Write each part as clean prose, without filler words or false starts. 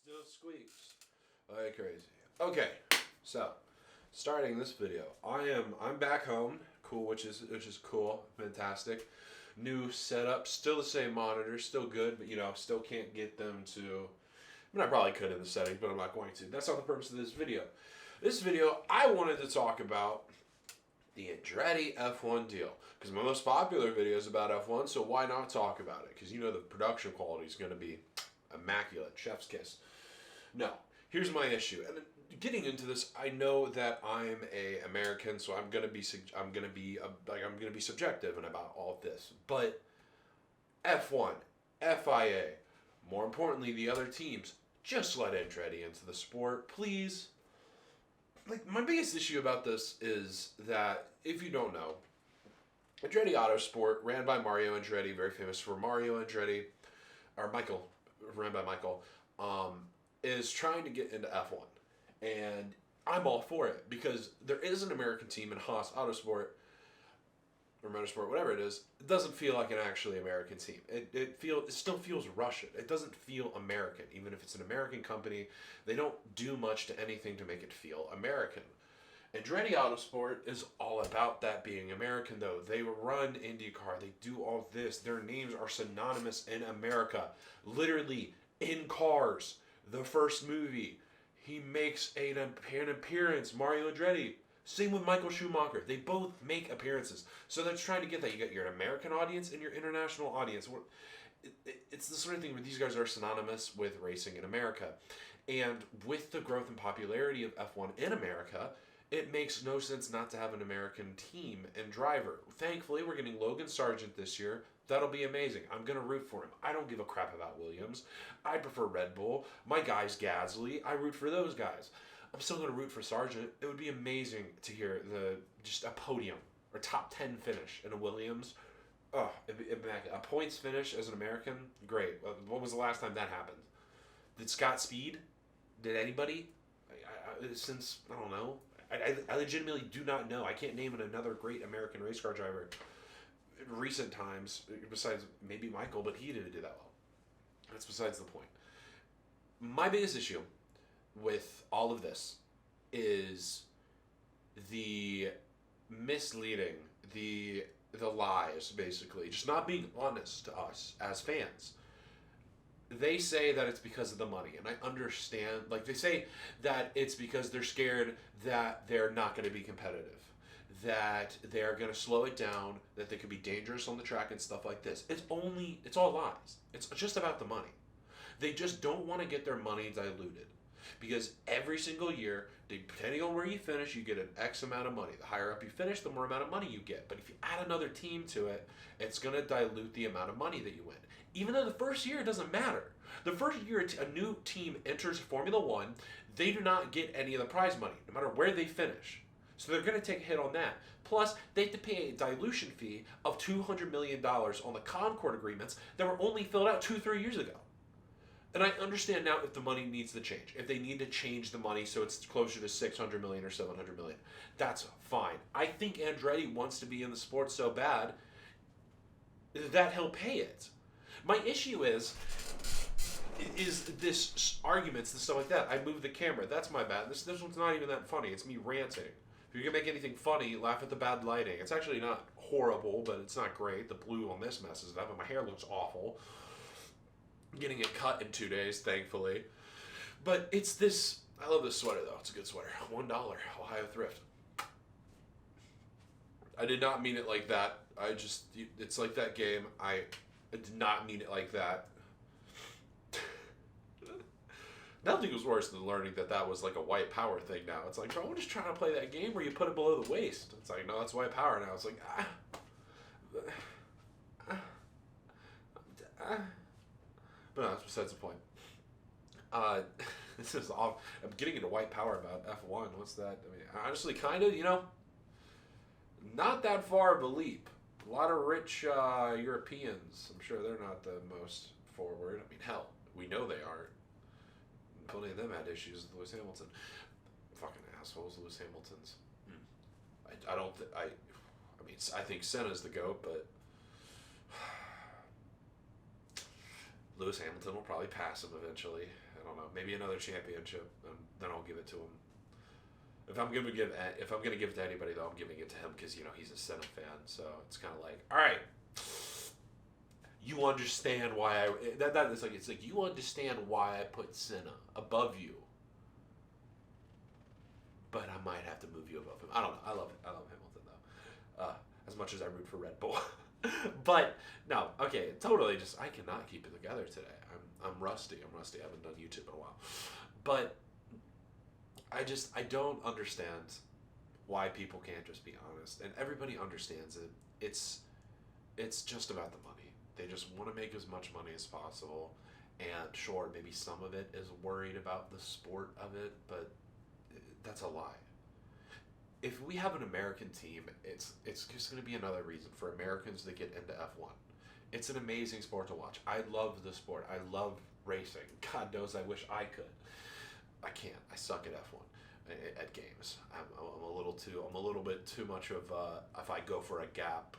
Still squeaks like crazy. Okay, so starting this video, I'm back home. Cool, which is cool, fantastic. New setup, still the same monitor, still good, but still can't get them to. I mean, I probably could in the settings, but I'm not going to. That's not the purpose of this video. This video, I wanted to talk about the Andretti F1 deal because my most popular video is about F1, so why not talk about it? Because the production quality is going to be immaculate, chef's kiss. No, here's my issue, and getting into this, I know that I'm a American, so I'm gonna be subjective and about all of this, but F1, FIA, more importantly, the other teams, just let Andretti into the sport, please. Like, my biggest issue about this is that, if you don't know, Andretti Autosport, ran by Mario Andretti, very famous for Mario Andretti, or Michael, ran by Michael, is trying to get into F1. And I'm all for it, because there is an American team in Haas Autosport, or Motorsport, whatever it is. It doesn't feel like an actually American team. It still feels Russian. It doesn't feel American. Even if it's an American company, they don't do much to anything to make it feel American. Andretti Autosport is all about that being American, though. They run IndyCar. They do all this. Their names are synonymous in America. Literally, in Cars, the first movie, he makes an appearance, Mario Andretti. Same with Michael Schumacher. They both make appearances. So they're trying to get that. You got your American audience and your international audience. It's the sort of thing where these guys are synonymous with racing in America. And with the growth and popularity of F1 in America, it makes no sense not to have an American team and driver. Thankfully, we're getting Logan Sargent this year. That'll be amazing. I'm going to root for him. I don't give a crap about Williams. I prefer Red Bull. My guy's Gasly. I root for those guys. I'm still going to root for Sargent. It would be amazing to hear just a podium or top 10 finish in a Williams. Oh, a points finish as an American, great. When was the last time that happened? Did Scott Speed? Did anybody? Since, I don't know. I legitimately do not know. I can't name another great American race car driver in recent times, besides maybe Michael, but he didn't do that well. That's besides the point. My biggest issue with all of this is the misleading, the lies, basically, just not being honest to us as fans. They say that it's because of the money, and I understand. Like, they say that it's because they're scared that they're not going to be competitive, that they're going to slow it down, that they could be dangerous on the track and stuff like this. It's all lies. It's just about the money. They just don't want to get their money diluted. Because every single year, depending on where you finish, you get an X amount of money. The higher up you finish, the more amount of money you get. But if you add another team to it, it's going to dilute the amount of money that you win. Even though the first year, it doesn't matter. The first year a new team enters Formula One, they do not get any of the prize money, no matter where they finish. So they're going to take a hit on that. Plus, they have to pay a dilution fee of $200 million on the Concord agreements that were only filled out 2-3 years ago. And I understand now if the money needs to change. If they need to change the money so it's closer to $600 million or $700 million, that's fine. I think Andretti wants to be in the sport so bad that he'll pay it. My issue is this arguments and stuff like that. I moved the camera. That's my bad. This one's not even that funny. It's me ranting. If you're going to make anything funny, laugh at the bad lighting. It's actually not horrible, but it's not great. The blue on this messes it up, and my hair looks awful. Getting it cut in 2 days, thankfully. But it's this. I love this sweater, though. It's a good sweater. $1, Ohio Thrift. I did not mean it like that. It's like that game. I did not mean it like that. Nothing was worse than learning that was like a white power thing now. It's like, bro, I'm just trying to play that game where you put it below the waist. It's like, no, that's white power now. It's like, But no, that's besides the point. This is all. I'm getting into white power about F1. What's that? I mean, honestly, kind of, not that far of a leap. A lot of rich Europeans. I'm sure they're not the most forward. I mean, hell, we know they aren't. Plenty of them had issues with Lewis Hamilton. Fucking assholes, Lewis Hamiltons. I think Senna's the GOAT, but Lewis Hamilton will probably pass him eventually. I don't know, maybe another championship, and then I'll give it to him. If I'm gonna give it to anybody, though, I'm giving it to him because he's a Senna fan. So it's kind of like, all right, you understand why it's like you understand why I put Senna above you, but I might have to move you above him. I don't know. I love Hamilton though, as much as I root for Red Bull. But no, okay, totally. Just I cannot keep it together today. I'm rusty. I haven't done YouTube in a while, but I don't understand why people can't just be honest, and everybody understands it. It's just about the money. They just want to make as much money as possible, and sure, maybe some of it is worried about the sport of it, but that's a lie. If we have an American team, it's just going to be another reason for Americans to get into F1. It's an amazing sport to watch. I love the sport. I love racing. God knows I wish I could. I can't. I suck at F1 at games. I'm a little bit too much of if I go for a gap.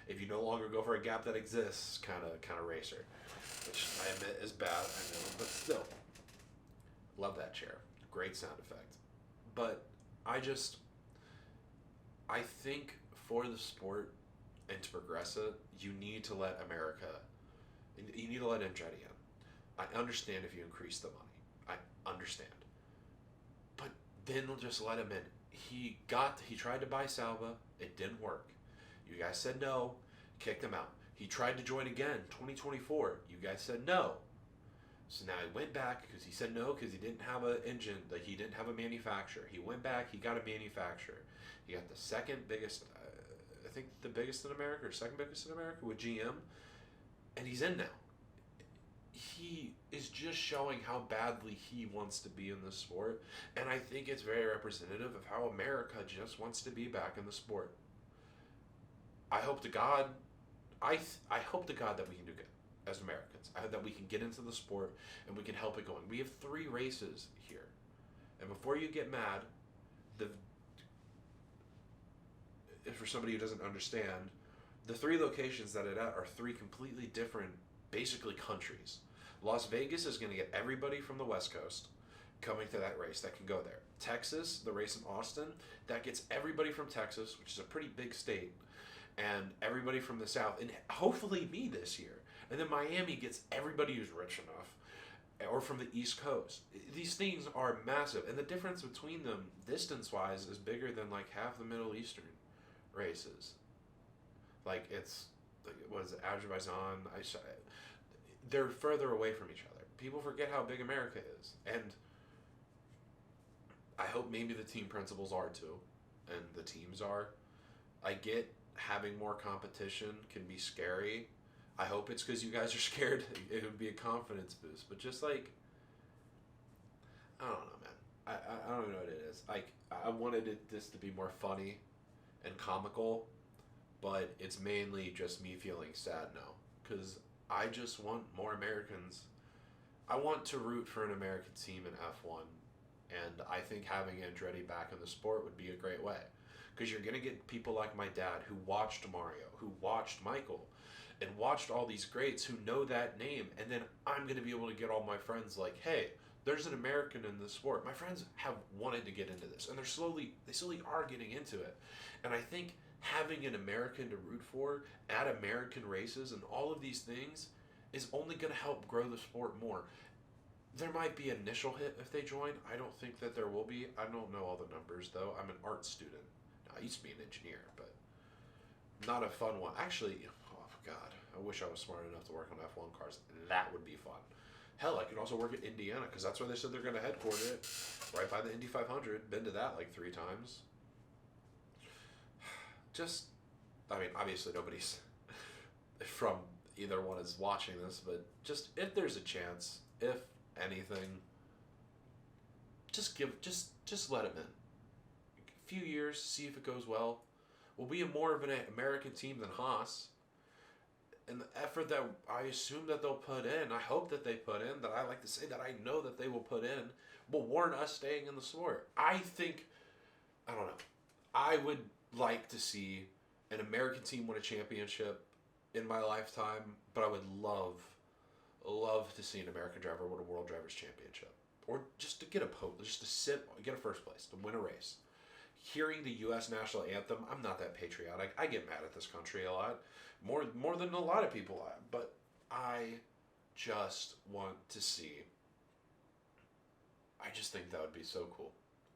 If you no longer go for a gap that exists, kind of racer, which I admit is bad. I know, but still, love that chair. Great sound effect. But I think for the sport and to progress it, you need to let Andretti in. I understand if you increase the money. I understand. But then just let him in. He tried to buy Sauber. It didn't work. You guys said no. Kicked him out. He tried to join again, 2024. You guys said no. So now he went back because he said no because he didn't have an engine, like he didn't have a manufacturer. He went back, he got a manufacturer. He got the second biggest, I think the biggest in America or second biggest in America with GM, and he's in now. He is just showing how badly he wants to be in the sport, and I think it's very representative of how America just wants to be back in the sport. I hope to God that we can do good as Americans. I hope that we can get into the sport and we can help it going. We have 3 races here. And before you get mad, for somebody who doesn't understand, the 3 locations that it at are 3 completely different, basically countries. Las Vegas is going to get everybody from the West Coast coming to that race that can go there. Texas, the race in Austin, that gets everybody from Texas, which is a pretty big state, and everybody from the South, and hopefully me this year. And then Miami gets everybody who's rich enough, or from the East Coast. These things are massive, and the difference between them, distance-wise, is bigger than like half the Middle Eastern races. Like what is it, Azerbaijan? They're further away from each other. People forget how big America is, and I hope maybe the team principals are too, and the teams are. I get having more competition can be scary. I hope it's because you guys are scared. It would be a confidence boost. But just like, I don't know, man. I don't know what it is. Like, I wanted this to be more funny and comical, but it's mainly just me feeling sad now. Because I just want more Americans. I want to root for an American team in F1. And I think having Andretti back in the sport would be a great way. Because you're going to get people like my dad who watched Mario, who watched Michael, and watched all these greats who know that name, and then I'm going to be able to get all my friends like, hey, there's an American in this sport. My friends have wanted to get into this, and they slowly are getting into it. And I think having an American to root for at American races and all of these things is only going to help grow the sport more. There might be an initial hit if they join. I don't think that there will be. I don't know all the numbers, though. I'm an art student. I used to be an engineer, but not a fun one. Actually, oh God, I wish I was smart enough to work on F1 cars. That would be fun. Hell, I could also work at Indiana, because that's where they said they're going to headquarter it, right by the Indy 500. Been to that like 3 times. Just, I mean, obviously nobody's from either one is watching this, but just if there's a chance, if anything, just let him in. A few years, see if it goes well. We'll be more of an American team than Haas. And the effort that I assume that they'll put in, I hope that they put in, that I like to say that I know that they will put in, will warrant us staying in the sport. I don't know. I would like to see an American team win a championship in my lifetime, but I would love to see an American driver win a World Drivers' Championship, or just to get just to get a first place, to win a race. Hearing the U.S. national anthem, I'm not that patriotic. I get mad at this country a lot, more than a lot of people. But I just want to see. I just think that would be so cool.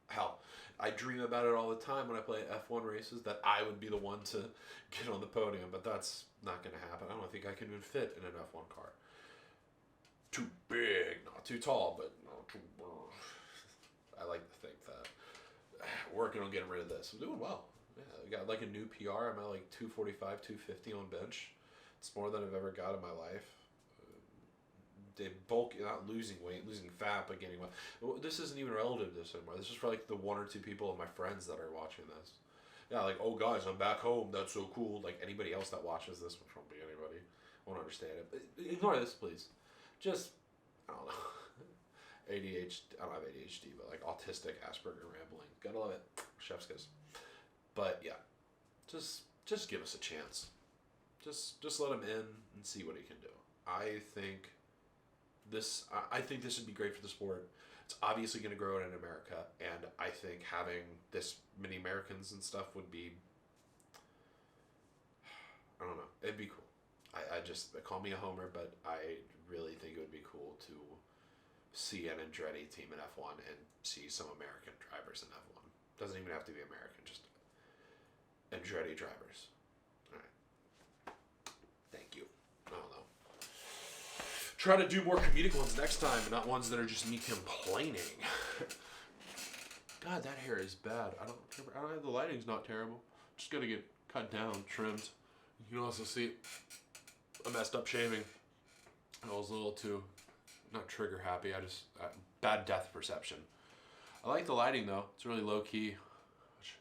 Hell, I dream about it all the time when I play F1 races, that I would be the one to get on the podium, but that's not going to happen. I don't think I can even fit in an F1 car. Too big, not too tall, but not too. I like to think that. Working on getting rid of this. I'm doing well. Yeah, I got like a new PR. I'm at like 245, 250 on bench. It's more than I've ever got in my life. Not losing weight, losing fat, but gaining weight. This isn't even relative to this anymore. This is for like the one or two people of my friends that are watching this. Yeah, like, oh guys, I'm back home. That's so cool. Like anybody else that watches this, which won't be anybody, won't understand it. But ignore this, please. Just, I don't know. ADHD. I don't have ADHD, but like autistic Asperger rambling. Gotta love it. Chef's kiss. But yeah, just give us a chance. Just let him in and see what he can do. I think this would be great for the sport. It's obviously going to grow in America, and I think having this many Americans and stuff would be, I don't know, it'd be cool. I just, call me a homer, but I really think it would be cool to see an Andretti team in F1 and see some American drivers in F1. Doesn't even have to be American, just Andretti drivers. All right. Thank you. I don't know. Try to do more comedic ones next time, not ones that are just me complaining. God, that hair is bad. I don't have, the lighting's not terrible. Just gotta get cut down, trimmed. You can also see I messed up shaving. I was a little too, not trigger happy. Bad depth perception. I like the lighting though. It's really low key, which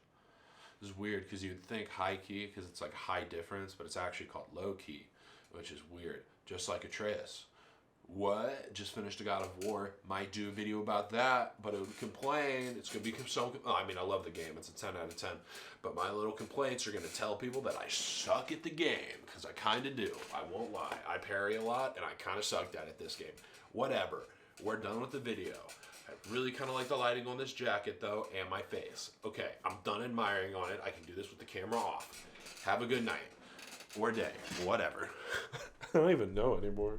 is weird because you'd think high key because it's like high difference, but it's actually called low key, which is weird. Just like Atreus. What? Just finished a God of War. Might do a video about that, but it would complain. It's going to be so... I mean, I love the game. It's a 10 out of 10. But my little complaints are going to tell people that I suck at the game, because I kind of do. I won't lie. I parry a lot, and I kind of sucked at it this game. Whatever. We're done with the video. I really kind of like the lighting on this jacket, though, and my face. Okay, I'm done admiring on it. I can do this with the camera off. Have a good night. Or day. Whatever. I don't even know anymore.